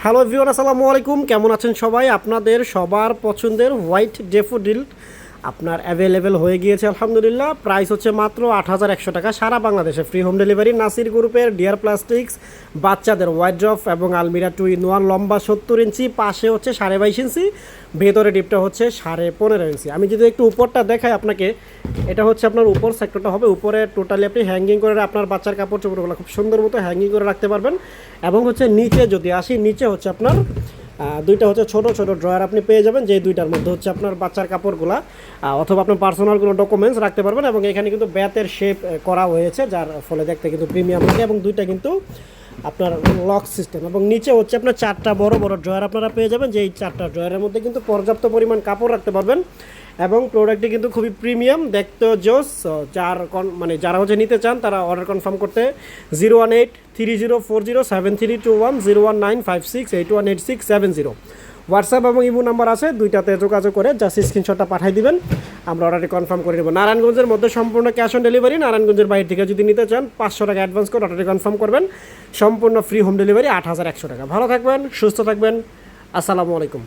Hello everyone, আসসালামু আলাইকুম। কেমন আছেন সবাই? আপনাদের সবার পছন্দের হোয়াইট ডেফোডিল আপনার অ্যাভেলেবেল হয়ে গিয়েছে আলহামদুলিল্লাহ। প্রাইস হচ্ছে মাত্র ৮,১০০ টাকা, সারা বাংলাদেশে ফ্রি হোম ডেলিভারি। নাসির গ্রুপের ডিয়ার প্লাস্টিক্স বাচ্চাদের ওয়াইড্রফ এবং আলমিরা 2-in-1, লম্বা ৭০ ইঞ্চি, পাশে হচ্ছে ২২.৫ ইঞ্চি, ভেতরে ডিপটা হচ্ছে 15.5 ইঞ্চি। আমি যদি একটু উপরটা দেখাই আপনাকে, এটা হচ্ছে আপনার উপর সেক্টরটা হবে। উপরে টোটালি আপনি হ্যাঙ্গিং করে আপনার বাচ্চার কাপড় চোপড়গুলো খুব সুন্দর মতো হ্যাঙ্গিং করে রাখতে পারবেন। এবং হচ্ছে নিচে যদি আসি, নিচে হচ্ছে আপনার দুইটা হচ্ছে ছোট ছোট ড্রয়ার আপনি পেয়ে যাবেন, যে দুইটার মধ্যে হচ্ছে আপনার বাচ্চার কাপড়গুলা অথবা আপনার পার্সোনাল কোনো ডকুমেন্টস রাখতে পারবেন। এবং এখানে কিন্তু ব্যাতের শেপ করা হয়েছে, যার ফলে দেখতে কিন্তু প্রিমিয়াম লাগে। এবং দুইটা কিন্তু আপনার লক সিস্টেম। এবং নিচে হচ্ছে আপনার 4টা বড় বড় ড্রয়ার আপনারা পেয়ে যাবেন, যে এই 4টা ড্রয়ারের মধ্যে কিন্তু পর্যাপ্ত পরিমাণ কাপড় রাখতে পারবেন। এবং প্রোডাক্টটি কিন্তু খুবই প্রিমিয়াম, দেখতে জোস। যারা হচ্ছে নিতে চান তারা অর্ডার কনফার্ম করতে 01830407321, 01956818670 হোয়াটসঅ্যাপ এবং ইমো নাম্বার আছে, দুইটাতে যোগাযোগ করে জাস্ট স্ক্রিনশটটা পাঠিয়ে দিবেন, আমরা অর্ডারটি কনফার্ম করে নেব। নারায়ণগঞ্জের মধ্যে সম্পূর্ণ ক্যাশ অন ডেলিভারি। নারায়ণগঞ্জের বাইরে থেকে যদি নিতে চান 500 টাকা অ্যাডভান্স করে অর্ডারটি কনফার্ম করবেন। সম্পূর্ণ ফ্রি হোম ডেলিভারি ৮,১০০ টাকা। ভালো থাকবেন, সুস্থ থাকবেন, আসসালামু আলাইকুম।